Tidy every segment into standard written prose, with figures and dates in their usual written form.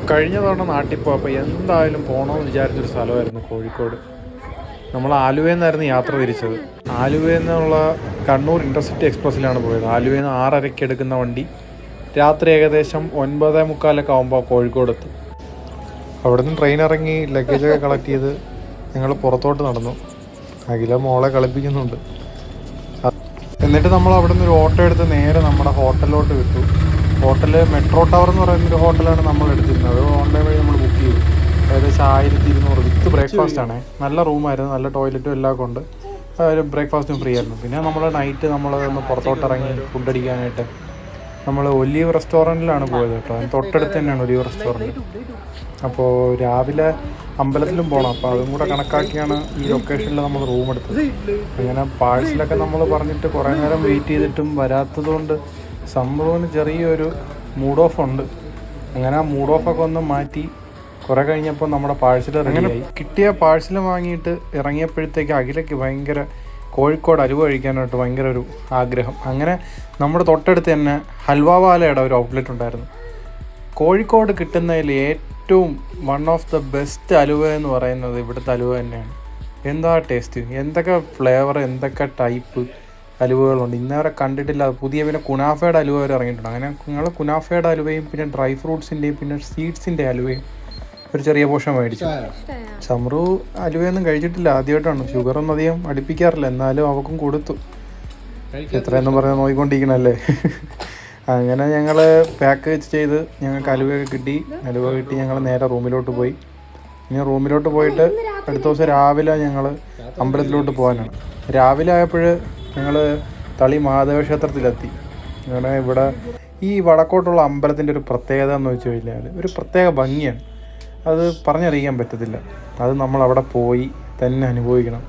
കഴിഞ്ഞ തവണ നാട്ടിൽ പോയപ്പോൾ എന്തായാലും പോകണമെന്ന് വിചാരിച്ചൊരു സ്ഥലമായിരുന്നു കോഴിക്കോട്. നമ്മൾ ആലുവയിൽ നിന്നായിരുന്നു യാത്ര തിരിച്ചത്. ആലുവയിൽ നിന്നുള്ള കണ്ണൂർ ഇൻ്റർസിറ്റി എക്സ്പ്രസ്സിലാണ് പോയത്. ആലുവയിൽ നിന്ന് 6:30 എടുക്കുന്ന വണ്ടി രാത്രി ഏകദേശം 9:45 ആകുമ്പോൾ കോഴിക്കോട് എത്തും. അവിടെ നിന്ന് ട്രെയിൻ ഇറങ്ങി ലഗേജൊക്കെ കളക്ട് ചെയ്ത് ഞങ്ങൾ പുറത്തോട്ട് നടന്നു. അഖില മോളെ കളിപ്പിക്കുന്നുണ്ട്. എന്നിട്ട് നമ്മൾ അവിടെ നിന്ന് ഒരു ഓട്ടോ എടുത്ത് നേരെ നമ്മുടെ ഹോട്ടലിലോട്ട് വിട്ടു. ഹോട്ടൽ മെട്രോ ടവർ എന്ന് പറയുന്നൊരു ഹോട്ടലാണ് നമ്മൾ എടുത്തിരുന്നത്. ഓൺലൈൻ വഴി നമ്മൾ ബുക്ക് ചെയ്തു. ഏകദേശം 1200 വിത്ത് ബ്രേക്ക്ഫാസ്റ്റ് ആണ്. നല്ല റൂമായിരുന്നു, നല്ല ടോയ്ലറ്റും എല്ലാം കൊണ്ട് ഒരു ബ്രേക്ക്ഫാസ്റ്റും ഫ്രീ ആയിരുന്നു. പിന്നെ നമ്മൾ നൈറ്റ് ഒന്ന് പുറത്തോട്ട് ഇറങ്ങി ഫുഡ് അടിക്കാനായിട്ട് നമ്മൾ ഒലീവ് റെസ്റ്റോറൻറ്റിലാണ് പോയത് കേട്ടോ. അതിന് തൊട്ടടുത്ത് തന്നെയാണ് ഒലീവ് റെസ്റ്റോറൻറ്റ്. അപ്പോൾ രാവിലെ അമ്പലത്തിലും പോകണം. അപ്പോൾ അതും കൂടെ കണക്കാക്കിയാണ് ഈ ലൊക്കേഷനിൽ നമ്മൾ റൂം എടുത്തത്. അങ്ങനെ പാഴ്സലൊക്കെ നമ്മൾ പറഞ്ഞിട്ട് കുറേ നേരം വെയിറ്റ് ചെയ്തിട്ടും വരാത്തത് കൊണ്ട് സംഭവത്തിന് ചെറിയൊരു മൂഡ് ഓഫ് ഉണ്ട്. അങ്ങനെ ആ മൂഡ് ഓഫൊക്കെ ഒന്ന് മാറ്റി കുറേ കഴിഞ്ഞപ്പോൾ നമ്മുടെ പാഴ്സൽ റെഡിയായി. കിട്ടിയ പാഴ്സൽ വാങ്ങിയിട്ട് ഇറങ്ങിയപ്പോഴത്തേക്ക് അഖിലയ്ക്ക് ഭയങ്കര കോഴിക്കോട് അലുവ കഴിക്കാനായിട്ട് ഭയങ്കര ഒരു ആഗ്രഹം. അങ്ങനെ നമ്മുടെ തൊട്ടടുത്ത് തന്നെ ഹൽവാവാലയുടെ ഒരു ഔട്ട്ലെറ്റ് ഉണ്ടായിരുന്നു. കോഴിക്കോട് കിട്ടുന്നതിൽ ഏറ്റവും വൺ ഓഫ് ദ ബെസ്റ്റ് അലുവ എന്ന് പറയുന്നത് ഇവിടുത്തെ അലുവ തന്നെയാണ്. എന്താ ടേസ്റ്റ്, എന്തൊക്കെ ഫ്ലേവർ, എന്തൊക്കെ ടൈപ്പ് അലുവകളുണ്ട് ഇന്നേവരെ കണ്ടിട്ടില്ല. പുതിയ പിന്നെ കുനാഫയുടെ അലുവ വരെ ഇറങ്ങിയിട്ടുണ്ട്. അങ്ങനെ നിങ്ങൾ കുനാഫയുടെ അലുവയും പിന്നെ ഡ്രൈ ഫ്രൂട്ട്സിൻ്റെയും പിന്നെ സീഡ്സിൻ്റെ അലുവയും ഒരു ചെറിയ പോർഷൻ മേടിച്ചു. ചമ്രു അലുവയൊന്നും കഴിച്ചിട്ടില്ല, ആദ്യമായിട്ടാണ്. ഷുഗറൊന്നും അധികം അടുപ്പിക്കാറില്ല, എന്നാലും അവക്കും കൊടുത്തു. എത്രയെന്ന് പറഞ്ഞാൽ നോക്കിക്കൊണ്ടിരിക്കണല്ലേ. അങ്ങനെ ഞങ്ങൾ പാക്ക് ചെയ്ത് ഞങ്ങൾക്ക് അലുവയൊക്കെ കിട്ടി. അലുവ കിട്ടി ഞങ്ങൾ നേരെ റൂമിലോട്ട് പോയി. ഇനി റൂമിലോട്ട് പോയിട്ട് അടുത്ത ദിവസം രാവിലെ ഞങ്ങൾ അമ്പലത്തിലോട്ട് പോകാനാണ്. രാവിലെ ആയപ്പോൾ ഞങ്ങൾ തളി മഹാദേവ ക്ഷേത്രത്തിലെത്തി. അങ്ങനെ ഇവിടെ ഈ വടക്കോട്ടുള്ള അമ്പലത്തിൻ്റെ ഒരു പ്രത്യേകത എന്ന് വെച്ച് കഴിഞ്ഞാൽ ഒരു പ്രത്യേക ഭംഗിയാണ്. അത് പറഞ്ഞറിയിക്കാൻ പറ്റത്തില്ല. അത് നമ്മളവിടെ പോയി തന്നെ അനുഭവിക്കണം.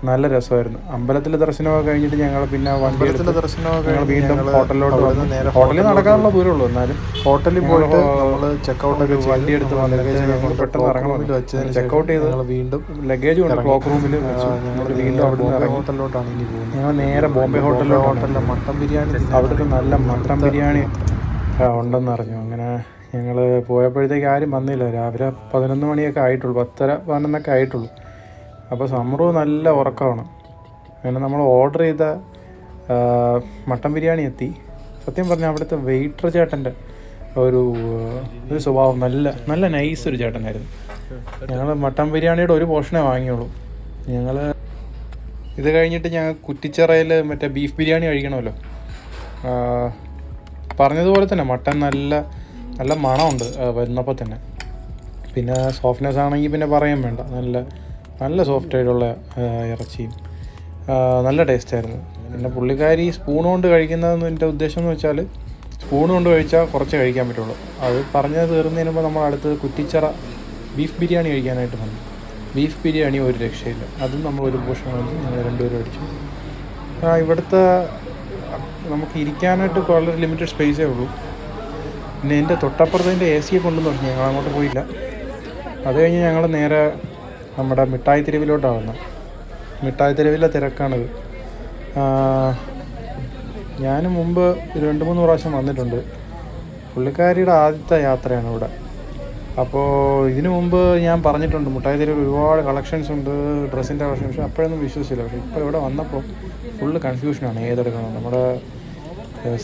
നല്ല രസമായിരുന്നു. അമ്പലത്തിലെ ദർശനമൊക്കെ കഴിഞ്ഞിട്ട് ഞങ്ങൾ പിന്നെ വണ്ടിയിലെ ദർശനമൊക്കെ ഞങ്ങൾ വീണ്ടും ഹോട്ടലിലോട്ട് വന്ന് നേരെ ഹോട്ടലിൽ നടക്കാനുള്ള ദൂരമുള്ളൂ. എന്നാലും ഹോട്ടലിൽ പോയിട്ട് നമ്മൾ ചെക്കൗട്ടൊക്കെ വണ്ടി എടുത്ത് ലഗേജ് ഞങ്ങൾ പെട്ടെന്ന് ഇറങ്ങണമെന്നിട്ട് വെച്ചതിന് ചെക്കൗട്ട് ചെയ്ത് ഞങ്ങൾ വീണ്ടും ലഗേജ് കൊണ്ട് ക്ലോക്ക് റൂമിൽ വെച്ചു. ഞങ്ങൾ വീണ്ടും അവിടെ നിന്ന് ഇറങ്ങി ഹോട്ടലിലോട്ടാണ് ഇനി പോകുന്നത്. ഞങ്ങൾ നേരെ ബോംബെ ഹോട്ടലിലെ മട്ടൻ ബിരിയാണി, അവിടുത്തെ നല്ല മട്ടൻ ബിരിയാണി ഉണ്ടെന്ന് അറിഞ്ഞു. അങ്ങനെ ഞങ്ങൾ പോയപ്പോഴത്തേക്ക് ആരും വന്നില്ല. രാവിലെ 11 മണിയൊക്കെ ആയിട്ടുള്ളൂ, 10:11 ആയിട്ടുള്ളൂ. അപ്പോൾ സമറു നല്ല ഉറക്കമാണ്. അങ്ങനെ നമ്മൾ ഓർഡർ ചെയ്ത മട്ടൻ ബിരിയാണി എത്തി. സത്യം പറഞ്ഞാൽ അവിടുത്തെ വെയിറ്റർ ചേട്ടൻ്റെ ഒരു സ്വഭാവം നല്ല നൈസ് ഒരു ചേട്ടനായിരുന്നു. ഞങ്ങൾ മട്ടൻ ബിരിയാണിയുടെ ഒരു പോർഷനേ വാങ്ങിയുള്ളൂ. ഞങ്ങൾ ഇത് കഴിഞ്ഞിട്ട് ഞങ്ങൾ കുറ്റിച്ചിറയിൽ മറ്റേ ബീഫ് ബിരിയാണി കഴിക്കണമല്ലോ. പറഞ്ഞതുപോലെ തന്നെ മട്ടൻ നല്ല മണമുണ്ട് വരുന്നപ്പോൾ തന്നെ. പിന്നെ സോഫ്റ്റ്നെസ് ആണെങ്കിൽ പിന്നെ പറയാൻ വേണ്ട. നല്ല സോഫ്റ്റ് ആയിട്ടുള്ള ഇറച്ചിയും നല്ല ടേസ്റ്റായിരുന്നു. പിന്നെ പുള്ളിക്കാരി സ്പൂൺ കൊണ്ട് കഴിക്കുന്നതെന്ന് എൻ്റെ ഉദ്ദേശം എന്ന് വെച്ചാൽ സ്പൂൺ കൊണ്ട് കഴിച്ചാൽ കുറച്ച് കഴിക്കാൻ പറ്റുള്ളൂ. അത് പറഞ്ഞത് തീർന്നതിന് മുമ്പ് നമ്മൾ അടുത്ത് കുറ്റിച്ചിറ ബീഫ് ബിരിയാണി കഴിക്കാനായിട്ട് വന്നു. ബീഫ് ബിരിയാണി ഒരു രക്ഷയില്ല. അതും നമ്മൾ ഒരു പോർഷൻ വാങ്ങി ഞങ്ങൾ 2 പേരും അടിച്ചു. ഇവിടുത്തെ നമുക്ക് ഇരിക്കാനായിട്ട് വളരെ ലിമിറ്റഡ് സ്പേസേ ഉള്ളൂ. പിന്നെ എൻ്റെ തൊട്ടപ്പുറത്തിൻ്റെ AC കൊണ്ടെന്ന് പറഞ്ഞു. ഞങ്ങൾ അങ്ങോട്ട് പോയില്ല. അത് കഴിഞ്ഞ് ഞങ്ങൾ നേരെ നമ്മുടെ മിഠായി തെരുവിലോട്ടാണ് വന്നത്. മിഠായി തെരുവിലെ തിരക്കാണിത്. ഞാൻ മുമ്പ് 2-3 പ്രാവശ്യം വന്നിട്ടുണ്ട്. പുള്ളിക്കാരിയുടെ ആദ്യത്തെ യാത്രയാണ് ഇവിടെ. അപ്പോൾ ഇതിനു മുമ്പ് ഞാൻ പറഞ്ഞിട്ടുണ്ട് മിഠായി തെരുവിൽ ഒരുപാട് കളക്ഷൻസ് ഉണ്ട്, ഡ്രസ്സിൻ്റെ കളക്ഷൻസ്. അപ്പോഴൊന്നും വിശ്വസിച്ചില്ല. പക്ഷേ ഇപ്പോൾ ഇവിടെ വന്നപ്പോൾ ഫുള്ള് കൺഫ്യൂഷനാണ് ഏതെടുക്കണം. നമ്മുടെ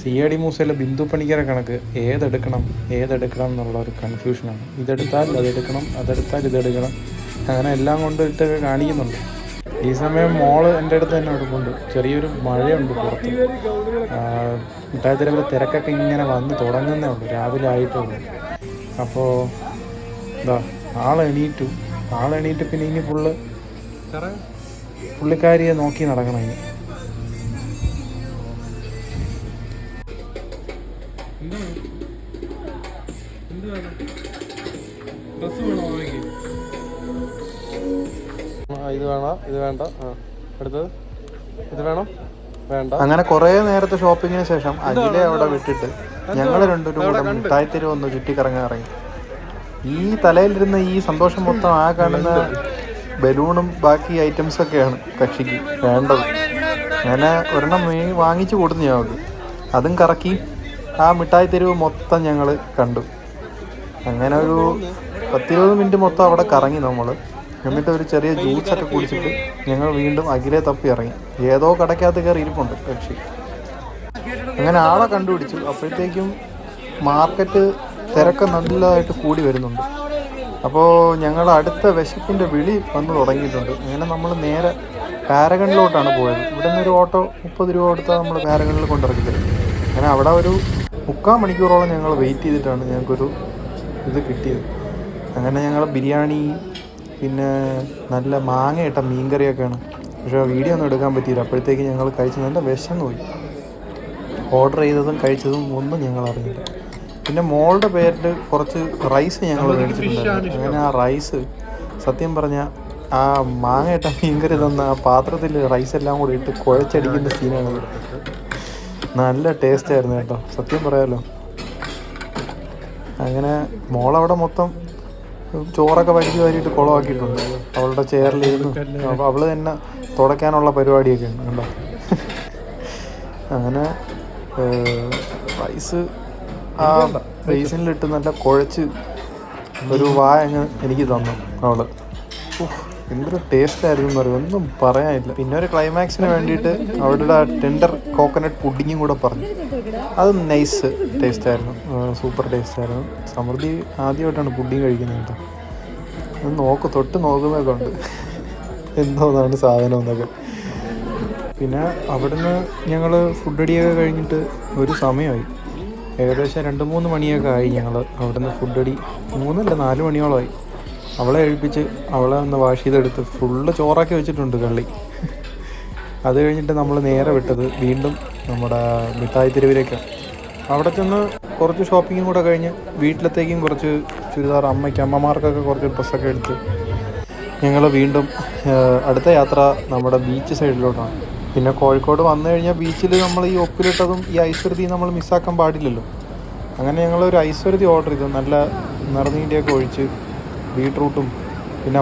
CID മൂസയിലെ ബിന്ദു പണിക്കര കണക്ക് ഏതെടുക്കണം എന്നുള്ള ഒരു കൺഫ്യൂഷനാണ്. ഇതെടുത്താൽ അതെടുക്കണം, അതെടുത്താൽ ഇതെടുക്കണം, അങ്ങനെ എല്ലാം കൊണ്ട് ഇട്ടൊക്കെ കാണിക്കുന്നുണ്ട്. ഈ സമയം മോള് എൻ്റെ അടുത്ത് തന്നെ എടുക്കുന്നുണ്ട്. ചെറിയൊരു മഴയുണ്ട് പുറത്ത്. മിഠായി തെരുവിലെ തിരക്കൊക്കെ ഇങ്ങനെ വന്ന് തുടങ്ങുന്നേ ഉള്ളൂ, രാവിലെ ആയിട്ടുള്ളൂ. അപ്പോൾ ആളെണീറ്റ് പിന്നെ ഇനി പുള്ളിക്കാരിയെ നോക്കി നടക്കണം. ഇനി ഇത് വേണം, ഇത് വേണ്ട, അടുത്തത് ഇത് വേണം, വേണ്ട. അങ്ങനെ കുറേ നേരത്തെ ഷോപ്പിങ്ങിന് ശേഷം അഖിലെ അവിടെ വിട്ടിട്ട് ഞങ്ങൾ 2 കൂടെ മിഠായി തെരുവ് ഒന്ന് ചുറ്റിക്കറങ്ങാൻ ഇറങ്ങി. ഈ തലയിലിരുന്ന ഈ സന്തോഷം മൊത്തം ആ കാണുന്ന ബലൂണും ബാക്കി ഐറ്റംസൊക്കെയാണ് കക്ഷിക്ക് വേണ്ടത്. അങ്ങനെ ഒരെണ്ണം വാങ്ങിച്ചു കൊടുത്തു ഞങ്ങൾക്ക്. അതും കറക്കി ആ മിഠായി തെരുവ് മൊത്തം ഞങ്ങൾ കണ്ടു. അങ്ങനെ ഒരു 10-20 മിനിറ്റ് മൊത്തം അവിടെ കറങ്ങി നമ്മൾ. എന്നിട്ട് ഒരു ചെറിയ ജ്യൂസൊക്കെ കുടിച്ചിട്ട് ഞങ്ങൾ വീണ്ടും അഖിലെ തപ്പി ഇറങ്ങി. ഏതോ കടയ്ക്കകത്ത് കയറി ഇരിപ്പുണ്ട് കക്ഷി. അങ്ങനെ ആളെ കണ്ടുപിടിച്ചു. അപ്പോഴത്തേക്കും മാർക്കറ്റ് തിരക്ക് നല്ലതായിട്ട് കൂടി വരുന്നുണ്ട്. അപ്പോൾ ഞങ്ങൾ അടുത്ത വിശപ്പിൻ്റെ വിളി വന്ന് തുടങ്ങിയിട്ടുണ്ട്. അങ്ങനെ നമ്മൾ നേരെ പാരഗണിലോട്ടാണ് പോയത്. ഇവിടെ നിന്നൊരു ഓട്ടോ 30 രൂപ കൊടുത്താൽ നമ്മൾ പാരഗണിൽ കൊണ്ടിറക്കി തരും. അങ്ങനെ അവിടെ ഒരു 3/4 മണിക്കൂറോളം ഞങ്ങൾ വെയിറ്റ് ചെയ്തിട്ടാണ് ഞങ്ങൾക്കൊരു ഇത് കിട്ടിയത്. അങ്ങനെ ഞങ്ങൾ ബിരിയാണി, പിന്നെ നല്ല മാങ്ങയിട്ട മീൻകറിയൊക്കെയാണ്. പക്ഷേ വീഡിയോ ഒന്നും എടുക്കാൻ പറ്റിയില്ല. അപ്പോഴത്തേക്ക് ഞങ്ങൾ കഴിച്ച് നല്ല വിശന്ന് പോയി. ഓർഡർ ചെയ്തതും കഴിച്ചതും ഒന്നും ഞങ്ങൾ അറിയില്ല. പിന്നെ മോളുടെ പേരിൽ കുറച്ച് റൈസ് ഞങ്ങൾ മേടിച്ചിട്ടുണ്ടായിരുന്നു. അങ്ങനെ ആ റൈസ് സത്യം പറഞ്ഞാൽ ആ മാങ്ങയിട്ട മീൻകറി തന്ന ആ പാത്രത്തിൽ റൈസ് എല്ലാം കൂടി ഇട്ട് കുഴച്ചടിക്കുന്ന സീനാണ്. നല്ല ടേസ്റ്റായിരുന്നു കേട്ടോ, സത്യം പറയാമല്ലോ. അങ്ങനെ മോളവിടെ മൊത്തം ചോറൊക്കെ വലിച്ചു വാരിയിട്ട് കുളമാക്കിയിട്ടുണ്ട്. അവളുടെ ചെയറിലിരുന്നു അപ്പോൾ അവൾ തന്നെ തുടയ്ക്കാനുള്ള പരിപാടിയൊക്കെ ഉണ്ട് കണ്ടോ. അങ്ങനെ റൈസ് ആ ബേസിനിലിട്ട് നല്ല കുഴച്ച് ഒരു അങ്ങ് എനിക്ക് തന്നു അവൾ. എന്തൊരു ടേസ്റ്റായിരുന്നു എന്ന് പറയും, ഒന്നും പറയാനില്ല. പിന്നെ ഒരു ക്ലൈമാക്സിന് വേണ്ടിയിട്ട് അവരുടെ ടെൻഡർ കോക്കനട്ട് പുഡിങ്ങും കൂടെ പറഞ്ഞു. അത് നൈസ് ടേസ്റ്റായിരുന്നു, സൂപ്പർ ടേസ്റ്റായിരുന്നു. സമൃദ്ധി ആദ്യമായിട്ടാണ് പുഡിങ് കഴിക്കുന്നത് കേട്ടോ. അത് തൊട്ട് നോക്കുന്നതൊക്കെ ഉണ്ട് എന്തോന്നാണ് സാധനം എന്നൊക്കെ. പിന്നെ അവിടുന്ന് ഞങ്ങൾ ഫുഡ് അടിയൊക്കെ കഴിഞ്ഞിട്ട് ഒരു സമയമായി, ഏകദേശം 2-3 മണിയൊക്കെ ആയി. ഞങ്ങൾ അവിടുന്ന് ഫുഡ് അടി 3-4 മണിയോളമായി. അവളെ എഴുപ്പിച്ച് അവളെ ഒന്ന് വാഷ് ചെയ്തെടുത്ത് ഫുള്ള് ചോറാക്കി വെച്ചിട്ടുണ്ട് കള്ളി. അത് കഴിഞ്ഞിട്ട് നമ്മൾ നേരെ വിട്ടത് വീണ്ടും നമ്മുടെ മിഠായി തെരുവിലേക്കാണ്. അവിടെ ചെന്ന് കുറച്ച് ഷോപ്പിങ്ങും കൂടെ കഴിഞ്ഞ് വീട്ടിലത്തേക്കും കുറച്ച് ചുരിദാർ, അമ്മമാർക്കൊക്കെ കുറച്ച് ഡ്രസ്സൊക്കെ എടുത്ത് ഞങ്ങൾ വീണ്ടും അടുത്ത യാത്ര നമ്മുടെ ബീച്ച് സൈഡിലോട്ടാണ്. പിന്നെ കോഴിക്കോട് വന്നു കഴിഞ്ഞാൽ ബീച്ചിൽ നമ്മൾ ഈ ഒപ്പിലിട്ടതും ഈ ഐശ്വര്യതി നമ്മൾ മിസ്സാക്കാൻ പാടില്ലല്ലോ. അങ്ങനെ ഞങ്ങളൊരു ഐശ്വര്യതി ഓർഡർ ചെയ്തു. നല്ല നിറനീണ്ടിയൊക്കെ ഒഴിച്ച് ബീട്രൂട്ടും പിന്നെ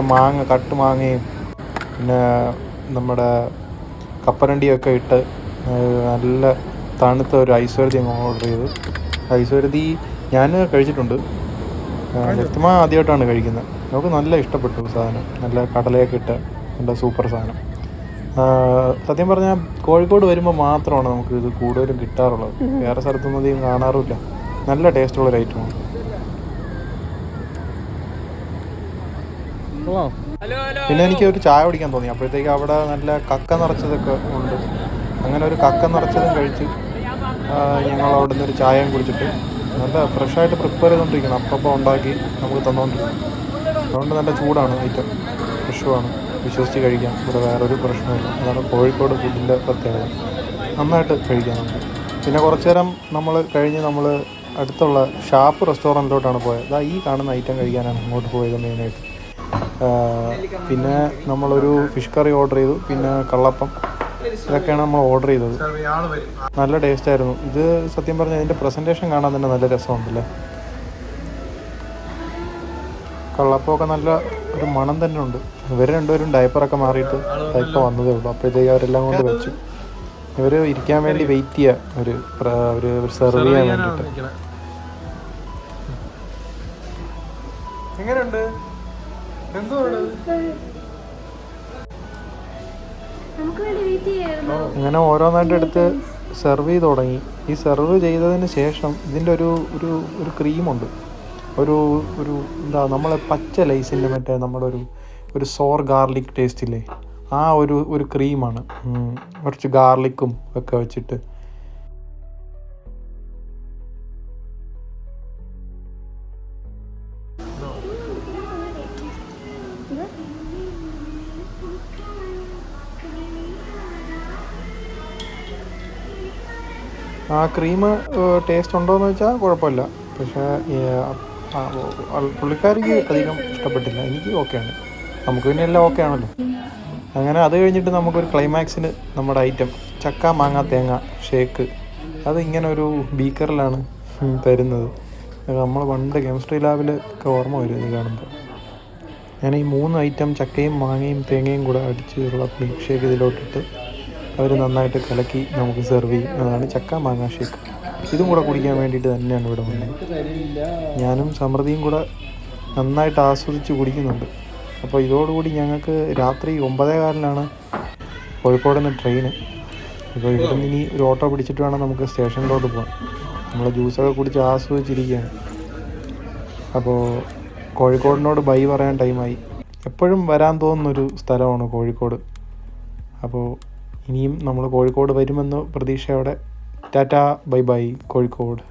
കട്ട് മാങ്ങയും പിന്നെ നമ്മുടെ കപ്പലണ്ടിയൊക്കെ ഇട്ട് നല്ല തണുത്ത ഒരു ഐശ്വര്യതി ഓർഡർ ചെയ്തു. ഐശ്വര്യതി ഞാൻ കഴിച്ചിട്ടുണ്ട്, വ്യക്തമായി ആദ്യമായിട്ടാണ് കഴിക്കുന്നത്. നമുക്ക് നല്ല ഇഷ്ടപ്പെട്ടു സാധനം. നല്ല കടലയൊക്കെ ഇട്ട് നല്ല സൂപ്പർ സാധനം. സത്യം പറഞ്ഞാൽ കോഴിക്കോട് വരുമ്പോൾ മാത്രമാണ് നമുക്ക് ഇത് കൂടുതലും കിട്ടാറുള്ളത്. വേറെ സ്ഥലത്തൊന്നും അധികം കാണാറുമില്ല. നല്ല ടേസ്റ്റുള്ളൊരു ഐറ്റമാണ്. പിന്നെ എനിക്ക് ഒരു ചായ കുടിക്കാൻ തോന്നി. അപ്പോഴത്തേക്ക് അവിടെ നല്ല കക്ക നിറച്ചതൊക്കെ ഉണ്ട്. അങ്ങനെ ഒരു കക്ക നിറച്ചതും കഴിച്ച് ഞങ്ങൾ അവിടെ നിന്ന് ഒരു ചായയും കുടിച്ചിട്ട് നല്ല ഫ്രഷായിട്ട് പ്രിപ്പയർ ചെയ്തുകൊണ്ടിരിക്കണം. അപ്പം ഉണ്ടാക്കി നമുക്ക് തന്നുകൊണ്ടിരിക്കണം. അതുകൊണ്ട് നല്ല ചൂടാണ് ഐറ്റം, ഫ്രഷുമാണ്, വിശ്വസിച്ച് കഴിക്കാം. ഇവിടെ വേറൊരു പ്രശ്നമില്ല. അതാണ് കോഴിക്കോട് ഫുഡിൻ്റെ പ്രത്യേകത. നന്നായിട്ട് കഴിക്കാം നമുക്ക്. പിന്നെ കുറച്ച് നേരം നമ്മൾ അടുത്തുള്ള ഷാപ്പ് റെസ്റ്റോറൻറ്റിലോട്ടാണ് പോയത്. ഈ കാണുന്ന ഐറ്റം കഴിക്കാനാണ് അങ്ങോട്ട് പോയത് മെയിനായിട്ട്. പിന്നെ നമ്മളൊരു ഫിഷ് കറി ഓർഡർ ചെയ്തു, പിന്നെ കള്ളപ്പം, ഇതൊക്കെയാണ് നമ്മൾ ഓർഡർ ചെയ്തത്. നല്ല ടേസ്റ്റായിരുന്നു. ഇത് സത്യം പറഞ്ഞാൽ ഇതിൻ്റെ പ്രസൻറ്റേഷൻ കാണാൻ തന്നെ നല്ല രസമുണ്ടല്ലേ. കള്ളപ്പമൊക്കെ നല്ല ഒരു മണം തന്നെ ഉണ്ട്. ഇവർ രണ്ടുപേരും ഡയപ്പറൊക്കെ മാറിയിട്ട് ഇപ്പോൾ വന്നതേ ഉള്ളൂ. അപ്പോഴത്തേക്ക് അവരെല്ലാം കൊണ്ട് വെച്ചു. ഇവർ ഇരിക്കാൻ വേണ്ടി വെയിറ്റ് ചെയ്യുക, അവർ സെർവ് ചെയ്യാൻ വേണ്ടിയിട്ട്. എങ്ങനെയുണ്ട്? അങ്ങനെ ഓരോന്നായിട്ട് എടുത്ത് സെർവ് ചെയ്ത് തുടങ്ങി. ഈ സെർവ് ചെയ്തതിന് ശേഷം ഇതിൻ്റെ ഒരു ക്രീമുണ്ട്, ഒരു നമ്മളെ പച്ച ലൈസിൻ്റെ മറ്റേ നമ്മുടെ ഒരു സോർ ഗാർലിക് ടേസ്റ്റ് ഇല്ലേ, ആ ഒരു ക്രീമാണ്. കുറച്ച് ഗാർലിക്കും ഒക്കെ വെച്ചിട്ട് ആ ക്രീം ടേസ്റ്റ് ഉണ്ടോയെന്ന് വെച്ചാൽ കുഴപ്പമില്ല. പക്ഷേ പുള്ളിക്കാരിക്ക് അധികം ഇഷ്ടപ്പെട്ടില്ല. എനിക്ക് ഓക്കെയാണ്, നമുക്ക് പിന്നെ എല്ലാം ഓക്കെ ആണല്ലോ. അങ്ങനെ അത് കഴിഞ്ഞിട്ട് നമുക്കൊരു ക്ലൈമാക്സിന് നമ്മുടെ ഐറ്റം ചക്ക മാങ്ങ തേങ്ങ ഷേക്ക്, അത് ഇങ്ങനെ ഒരു ബീക്കറിലാണ് തരുന്നത്. നമ്മൾ പണ്ട് കെമിസ്ട്രി ലാബിൽ ഒക്കെ ഓർമ്മ വരും ഇത് കാണുമ്പോൾ. ഞാൻ ഈ 3 ഐറ്റം ചക്കയും മാങ്ങയും തേങ്ങയും കൂടെ അടിച്ചുള്ള മിൽക്ക് ഷേക്ക് ഇതിലോട്ടിട്ട് അവർ നന്നായിട്ട് കലക്കി നമുക്ക് സെർവ് ചെയ്യും. അതാണ് ചക്ക മാങ്ങ ഷേക്ക്. ഇതും കൂടെ കുടിക്കാൻ വേണ്ടിയിട്ട് തന്നെയാണ് ഇവിടെ വന്നത്. ഞാനും സമൃദ്ധിയും കൂടെ നന്നായിട്ട് ആസ്വദിച്ച് കുടിക്കുന്നുണ്ട്. അപ്പോൾ ഇതോടുകൂടി ഞങ്ങൾക്ക് രാത്രി 9:15 കോഴിക്കോട് നിന്ന് ട്രെയിന്. ഇപ്പോൾ ഇവിടെ നിന്ന് ഇനി ഒരു ഓട്ടോ പിടിച്ചിട്ട് വേണം നമുക്ക് സ്റ്റേഷനിലോട്ട് പോകാൻ. നമ്മൾ ജ്യൂസൊക്കെ കുടിച്ച് ആസ്വദിച്ചിരിക്കുകയാണ്. അപ്പോൾ കോഴിക്കോടിനോട് ബൈ പറയാൻ ടൈമായി. എപ്പോഴും വരാൻ തോന്നുന്നൊരു സ്ഥലമാണ് കോഴിക്കോട്. അപ്പോൾ ഇനിയും നമ്മൾ കോഴിക്കോട് വരുമെന്ന് പ്രതീക്ഷയോടെ ടാറ്റാ ബൈ ബൈ കോഴിക്കോട്.